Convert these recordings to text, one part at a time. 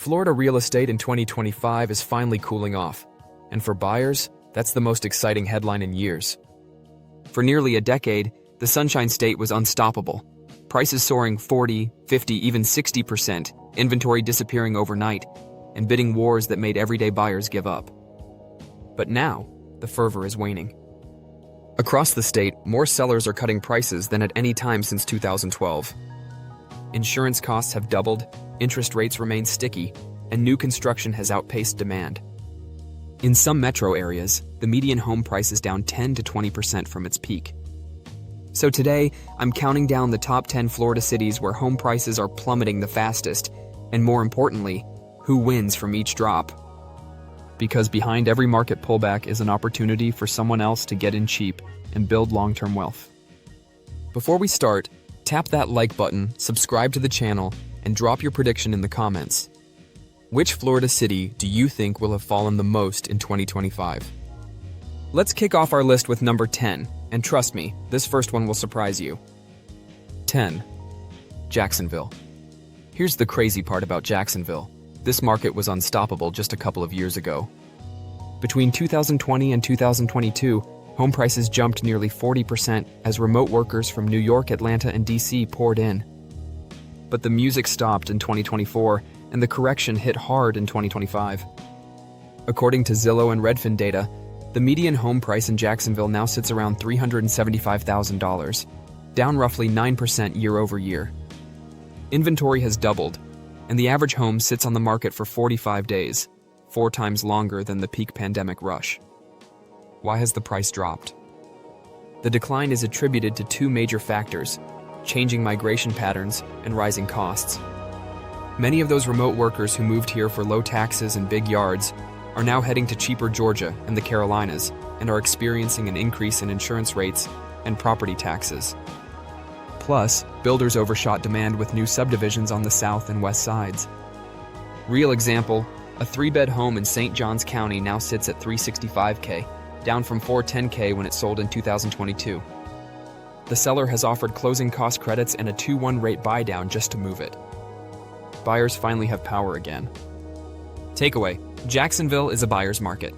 Florida real estate in 2025 is finally cooling off, and for buyers, that's the most exciting headline in years. For nearly a decade, the Sunshine State was unstoppable. Prices soaring 40, 50, even 60%, inventory disappearing overnight, and bidding wars that made everyday buyers give up. But now, the fervor is waning. Across the state, more sellers are cutting prices than at any time since 2012. Insurance costs have doubled, interest rates remain sticky, and new construction has outpaced demand. In some metro areas, the median home price is down 10 to 20% from its peak. So today, I'm counting down the top 10 Florida cities where home prices are plummeting the fastest, and more importantly, who wins from each drop. Because behind every market pullback is an opportunity for someone else to get in cheap and build long-term wealth. Before we start, tap that like button, subscribe to the channel, and drop your prediction in the comments. Which Florida city do you think will have fallen the most in 2025? Let's kick off our list with number 10, and trust me, this first one will surprise you. 10. Jacksonville. Here's the crazy part about Jacksonville. This market was unstoppable just a couple of years ago. Between 2020 and 2022, home prices jumped nearly 40% as remote workers from New York, Atlanta, and DC poured in. But the music stopped in 2024, and the correction hit hard in 2025. According to Zillow and Redfin data, the median home price in Jacksonville now sits around $375,000, down roughly 9% year over year. Inventory has doubled, and the average home sits on the market for 45 days, 4 times longer than the peak pandemic rush. Why has the price dropped? The decline is attributed to 2 major factors: changing migration patterns and rising costs. Many of those remote workers who moved here for low taxes and big yards are now heading to cheaper Georgia and the Carolinas and are experiencing an increase in insurance rates and property taxes. Plus, builders overshot demand with new subdivisions on the south and west sides. Real example, a 3-bed home in St. Johns County now sits at $365K, down from $410K when it sold in 2022. The seller has offered closing cost credits and a 2-1 rate buy-down just to move it. Buyers finally have power again. Takeaway: Jacksonville is a buyer's market.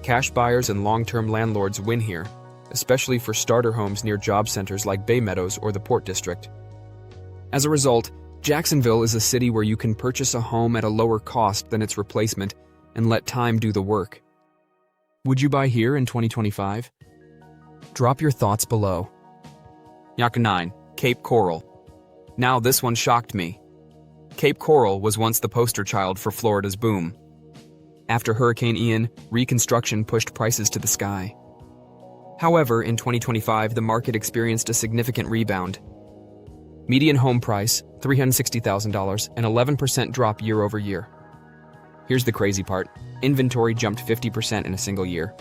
Cash buyers and long-term landlords win here, especially for starter homes near job centers like Bay Meadows or the Port District. As a result, Jacksonville is a city where you can purchase a home at a lower cost than its replacement and let time do the work. Would you buy here in 2025? Drop your thoughts below. Yak 9. Cape Coral. Now this one shocked me. Cape Coral was once the poster child for Florida's boom. After Hurricane Ian, reconstruction pushed prices to the sky. However, in 2025, the market experienced a significant rebound. Median home price, $360,000, an 11% drop year over year. Here's the crazy part: inventory jumped 50% in a single year.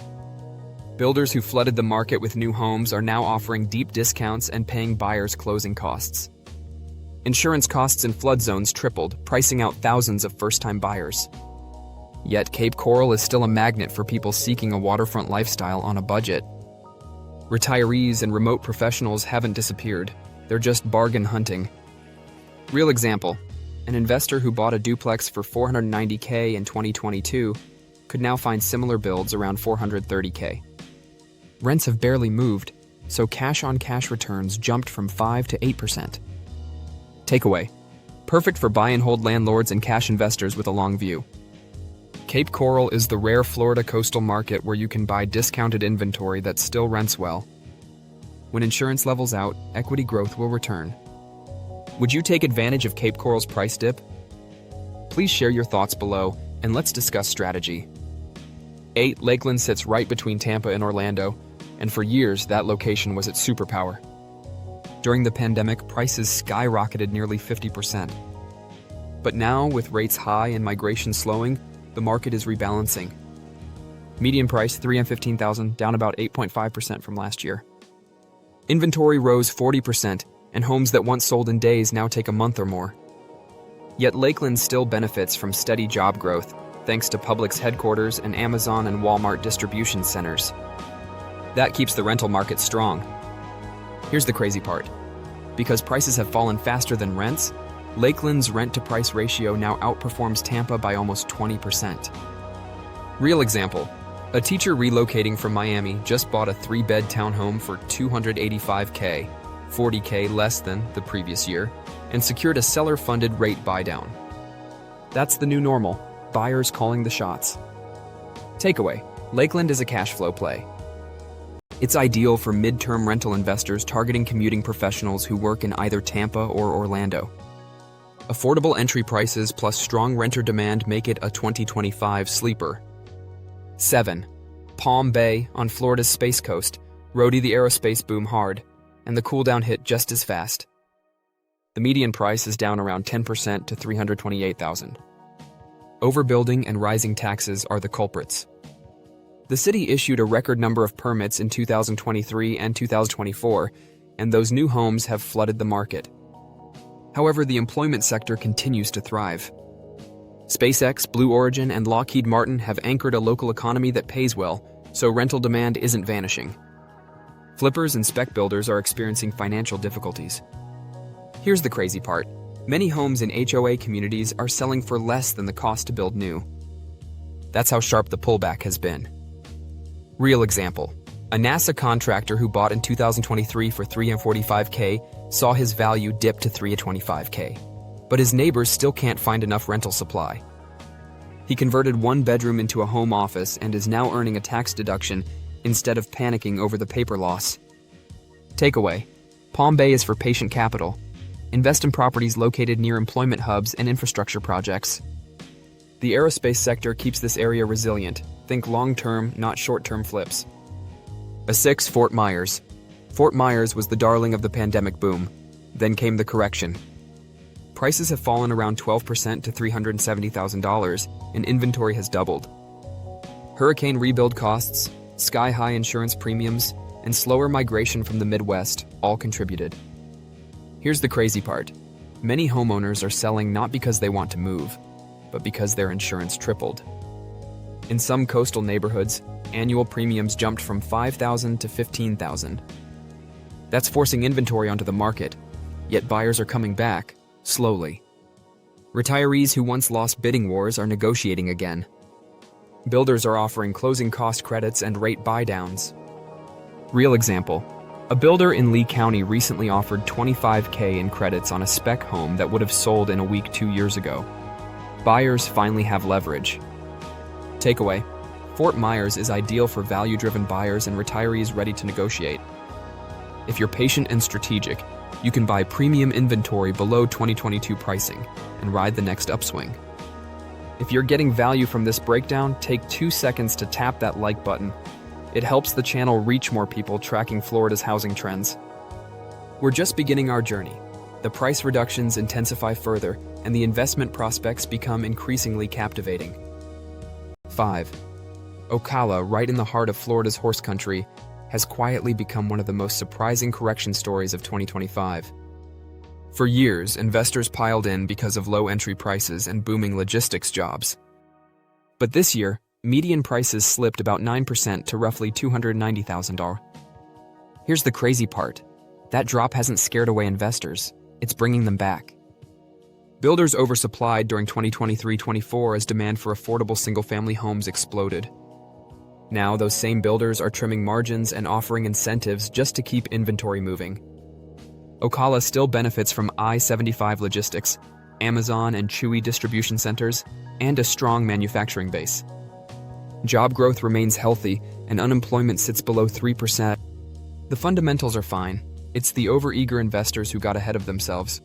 Builders who flooded the market with new homes are now offering deep discounts and paying buyers closing costs. Insurance costs in flood zones tripled, pricing out thousands of first-time buyers. Yet Cape Coral is still a magnet for people seeking a waterfront lifestyle on a budget. Retirees and remote professionals haven't disappeared. They're just bargain hunting. Real example, an investor who bought a duplex for $490K in 2022 could now find similar builds around $430K. Rents have barely moved, so cash-on-cash returns jumped from 5 to 8%. Takeaway: perfect for buy-and-hold landlords and cash investors with a long view. Cape Coral is the rare Florida coastal market where you can buy discounted inventory that still rents well. When insurance levels out, equity growth will return. Would you take advantage of Cape Coral's price dip? Please share your thoughts below, and let's discuss strategy. 8. Lakeland sits right between Tampa and Orlando, and for years that location was its superpower. During the pandemic, prices skyrocketed nearly 50%. But now, with rates high and migration slowing, the market is rebalancing. Median price $315,000, down about 8.5% from last year. Inventory rose 40%, and homes that once sold in days now take a month or more. Yet Lakeland still benefits from steady job growth, thanks to Publix headquarters and Amazon and Walmart distribution centers. That keeps the rental market strong. Here's the crazy part. Because prices have fallen faster than rents, Lakeland's rent-to-price ratio now outperforms Tampa by almost 20%. Real example, a teacher relocating from Miami just bought a 3-bed townhome for $285K, $40K less than the previous year, and secured a seller-funded rate buydown. That's the new normal, buyers calling the shots. Takeaway, Lakeland is a cash flow play. It's ideal for mid-term rental investors targeting commuting professionals who work in either Tampa or Orlando. Affordable entry prices plus strong renter demand make it a 2025 sleeper. 7. Palm Bay on Florida's Space Coast rode the aerospace boom hard, and the cooldown hit just as fast. The median price is down around 10% to $328,000. Overbuilding and rising taxes are the culprits. The city issued a record number of permits in 2023 and 2024, and those new homes have flooded the market. However, the employment sector continues to thrive. SpaceX, Blue Origin, and Lockheed Martin have anchored a local economy that pays well, so rental demand isn't vanishing. Flippers and spec builders are experiencing financial difficulties. Here's the crazy part. Many homes in HOA communities are selling for less than the cost to build new. That's how sharp the pullback has been. Real example. A NASA contractor who bought in 2023 for $345K saw his value dip to $325K, but his neighbors still can't find enough rental supply. He converted one bedroom into a home office and is now earning a tax deduction instead of panicking over the paper loss. Takeaway, Palm Bay is for patient capital. Invest in properties located near employment hubs and infrastructure projects. The aerospace sector keeps this area resilient. Think long-term, not short-term flips. 6. Fort Myers. Fort Myers was the darling of the pandemic boom. Then came the correction. Prices have fallen around 12% to $370,000, and inventory has doubled. Hurricane rebuild costs, sky-high insurance premiums, and slower migration from the Midwest all contributed. Here's the crazy part. Many homeowners are selling not because they want to move, but because their insurance tripled. In some coastal neighborhoods, annual premiums jumped from $5,000 to $15,000. That's forcing inventory onto the market, yet buyers are coming back, slowly. Retirees who once lost bidding wars are negotiating again. Builders are offering closing cost credits and rate buydowns. Real example, a builder in Lee County recently offered $25K in credits on a spec home that would have sold in a week 2 years ago. Buyers finally have leverage. Takeaway, Fort Myers is ideal for value-driven buyers and retirees ready to negotiate. If you're patient and strategic, you can buy premium inventory below 2022 pricing and ride the next upswing. If you're getting value from this breakdown, take 2 seconds to tap that like button. It helps the channel reach more people tracking Florida's housing trends. We're just beginning our journey. The price reductions intensify further, and the investment prospects become increasingly captivating. 5. Ocala, right in the heart of Florida's horse country, has quietly become one of the most surprising correction stories of 2025. For years, investors piled in because of low entry prices and booming logistics jobs. But this year, median prices slipped about 9% to roughly $290,000. Here's the crazy part. That drop hasn't scared away investors. It's bringing them back. Builders oversupplied during 2023-24 as demand for affordable single-family homes exploded. Now, those same builders are trimming margins and offering incentives just to keep inventory moving. Ocala still benefits from I-75 logistics, Amazon and Chewy distribution centers, and a strong manufacturing base. Job growth remains healthy, and unemployment sits below 3%. The fundamentals are fine. It's the overeager investors who got ahead of themselves.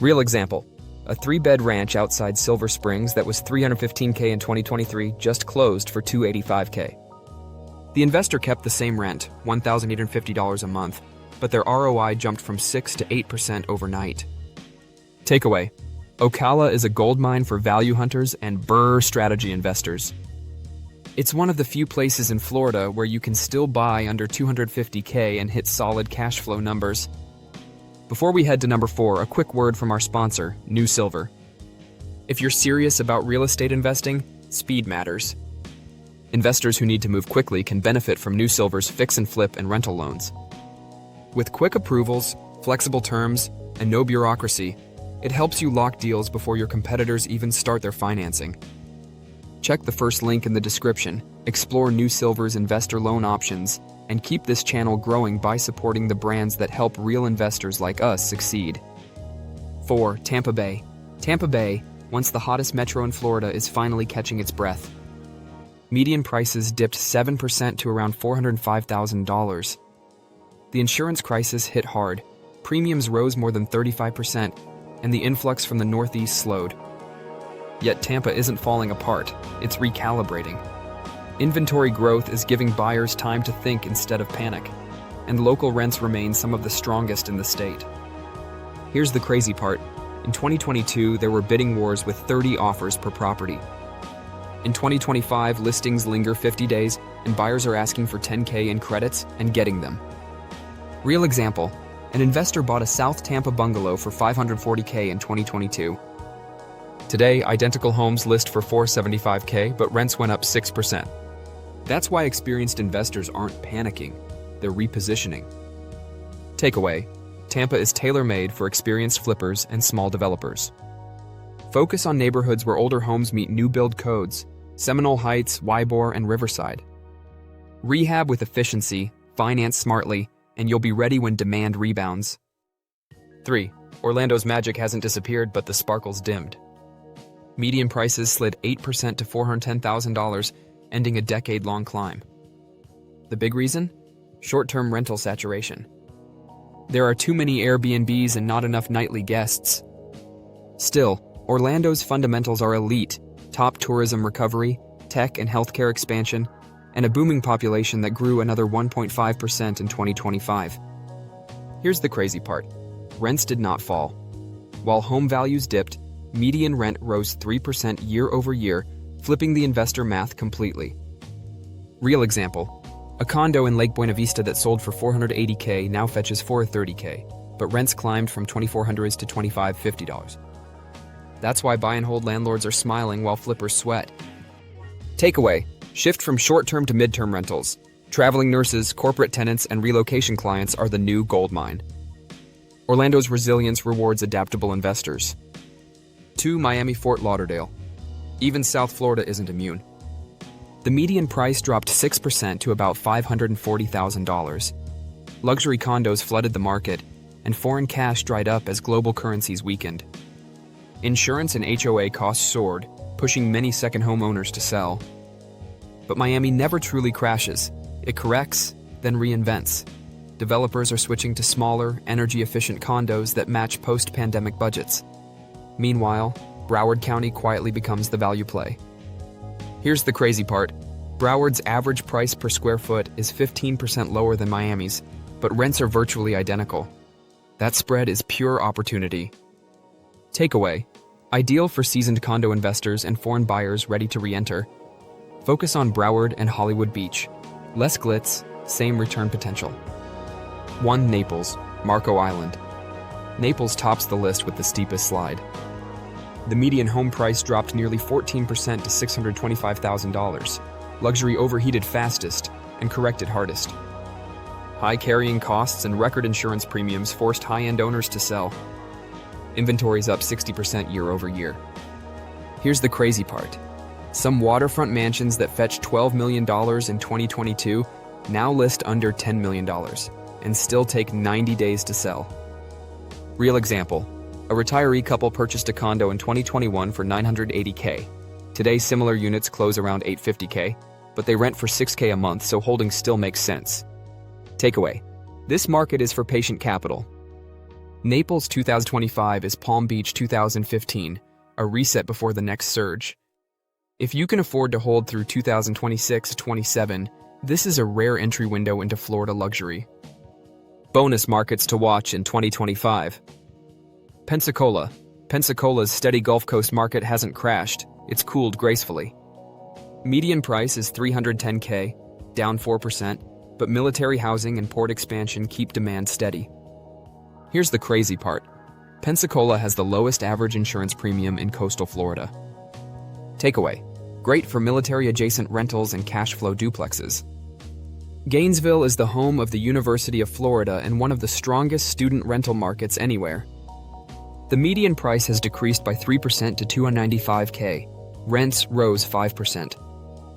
Real example, a 3-bed ranch outside Silver Springs that was $315K in 2023 just closed for $285K. The investor kept the same rent, $1,850 a month, but their ROI jumped from 6 to 8% overnight. Takeaway, Ocala is a goldmine for value hunters and strategy investors. It's one of the few places in Florida where you can still buy under $250K and hit solid cash flow numbers. Before we head to number 4, a quick word from our sponsor, New Silver. If you're serious about real estate investing, speed matters. Investors who need to move quickly can benefit from New Silver's fix and flip and rental loans. With quick approvals, flexible terms, and no bureaucracy, It helps you lock deals before your competitors even start their financing. Check the first link in the description, explore New Silver's investor loan options, and keep this channel growing by supporting the brands that help real investors like us succeed. 4. Tampa Bay. Tampa Bay, once the hottest metro in Florida, is finally catching its breath. Median prices dipped 7% to around $405,000. The insurance crisis hit hard. Premiums rose more than 35%, and the influx from the Northeast slowed. Yet Tampa isn't falling apart, it's recalibrating. Inventory growth is giving buyers time to think instead of panic, and local rents remain some of the strongest in the state. Here's the crazy part. In 2022, there were bidding wars with 30 offers per property. In 2025, listings linger 50 days, and buyers are asking for $10K in credits and getting them. Real example, an investor bought a South Tampa bungalow for $540K in 2022. Today, identical homes list for $475K, but rents went up 6%. That's why experienced investors aren't panicking, they're repositioning. Takeaway: Tampa is tailor-made for experienced flippers and small developers. Focus on neighborhoods where older homes meet new build codes: Seminole Heights, Ybor, and Riverside. Rehab with efficiency, finance smartly, and you'll be ready when demand rebounds. 3. Orlando's magic hasn't disappeared, but the sparkle's dimmed. Median prices slid 8% to $410,000, ending a decade-long climb. The big reason? Short-term rental saturation. There are too many Airbnbs and not enough nightly guests. Still, Orlando's fundamentals are elite: top tourism recovery, tech and healthcare expansion, and a booming population that grew another 1.5% in 2025. Here's the crazy part. Rents did not fall. While home values dipped, median rent rose 3% year over year, flipping the investor math completely. Real example. A condo in Lake Buena Vista that sold for $480K now fetches $430K, but rents climbed from $2,400 to $2,550. That's why buy and hold landlords are smiling while flippers sweat. Takeaway: shift from short-term to mid-term rentals. Traveling nurses, corporate tenants, and relocation clients are the new goldmine. Orlando's resilience rewards adaptable investors. 2. Miami Fort Lauderdale. Even South Florida isn't immune. The median price dropped 6% to about $540,000. Luxury condos flooded the market, and foreign cash dried up as global currencies weakened. Insurance and HOA costs soared, pushing many second home owners to sell. But Miami never truly crashes. It corrects, then reinvents. Developers are switching to smaller, energy-efficient condos that match post-pandemic budgets. Meanwhile, Broward County quietly becomes the value play. Here's the crazy part. Broward's average price per square foot is 15% lower than Miami's, but rents are virtually identical. That spread is pure opportunity. Takeaway: ideal for seasoned condo investors and foreign buyers ready to re-enter. Focus on Broward and Hollywood Beach. Less glitz, same return potential. 1. Naples, Marco Island. Naples tops the list with the steepest slide. The median home price dropped nearly 14% to $625,000. Luxury overheated fastest and corrected hardest. High carrying costs and record insurance premiums forced high-end owners to sell. Inventory's up 60% year over year. Here's the crazy part. Some waterfront mansions that fetched $12 million in 2022 now list under $10 million and still take 90 days to sell. Real example. A retiree couple purchased a condo in 2021 for $980K. Today, similar units close around $850K, but they rent for $6K a month, so holding still makes sense. Takeaway: this market is for patient capital. Naples 2025 is Palm Beach 2015, a reset before the next surge. If you can afford to hold through 2026-27, this is a rare entry window into Florida luxury. Bonus markets to watch in 2025. Pensacola. Pensacola's steady Gulf Coast market hasn't crashed, it's cooled gracefully. Median price is $310K, down 4%, but military housing and port expansion keep demand steady. Here's the crazy part. Pensacola has the lowest average insurance premium in coastal Florida. Takeaway: great for military-adjacent rentals and cash flow duplexes. Gainesville is the home of the University of Florida and one of the strongest student rental markets anywhere. The median price has decreased by 3% to $295K. Rents rose 5%.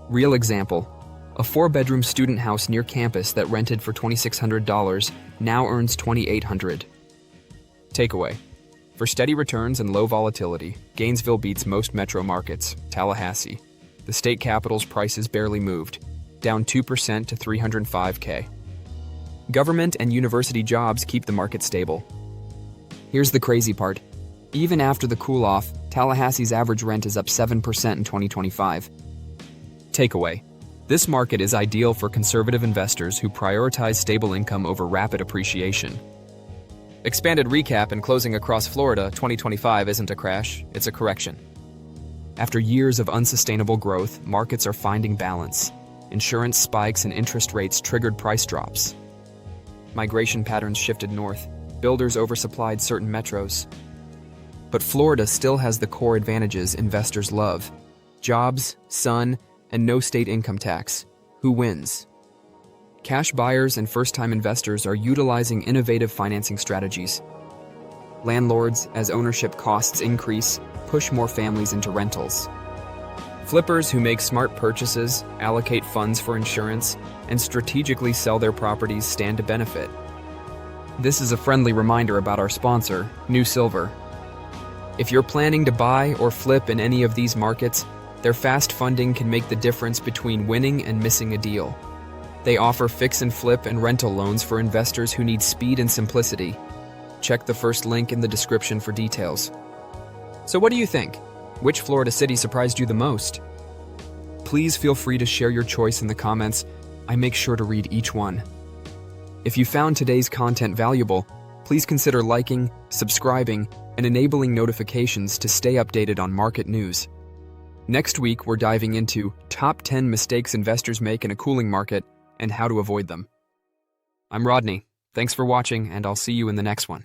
Real example, a 4-bedroom student house near campus that rented for $2,600 now earns $2,800. Takeaway. For steady returns and low volatility, Gainesville beats most metro markets. Tallahassee. The state capital's prices barely moved, down 2% to $305K. Government and university jobs keep the market stable. Here's the crazy part. Even after the cool-off, Tallahassee's average rent is up 7% in 2025. Takeaway. This market is ideal for conservative investors who prioritize stable income over rapid appreciation. Expanded recap and closing across Florida, 2025 isn't a crash, it's a correction. After years of unsustainable growth, markets are finding balance. Insurance spikes and interest rates triggered price drops. Migration patterns shifted north. Builders oversupplied certain metros. But Florida still has the core advantages investors love: jobs, sun, and no state income tax. Who wins? Cash buyers and first-time investors are utilizing innovative financing strategies. Landlords, as ownership costs increase, push more families into rentals. Flippers who make smart purchases, allocate funds for insurance, and strategically sell their properties stand to benefit. This is a friendly reminder about our sponsor, New Silver. If you're planning to buy or flip in any of these markets, their fast funding can make the difference between winning and missing a deal. They offer fix and flip and rental loans for investors who need speed and simplicity. Check the first link in the description for details. So what do you think? Which Florida city surprised you the most? Please feel free to share your choice in the comments. I make sure to read each one. If you found today's content valuable, please consider liking, subscribing, and enabling notifications to stay updated on market news. Next week, we're diving into top 10 mistakes investors make in a cooling market and how to avoid them. I'm Rodney. Thanks for watching, and I'll see you in the next one.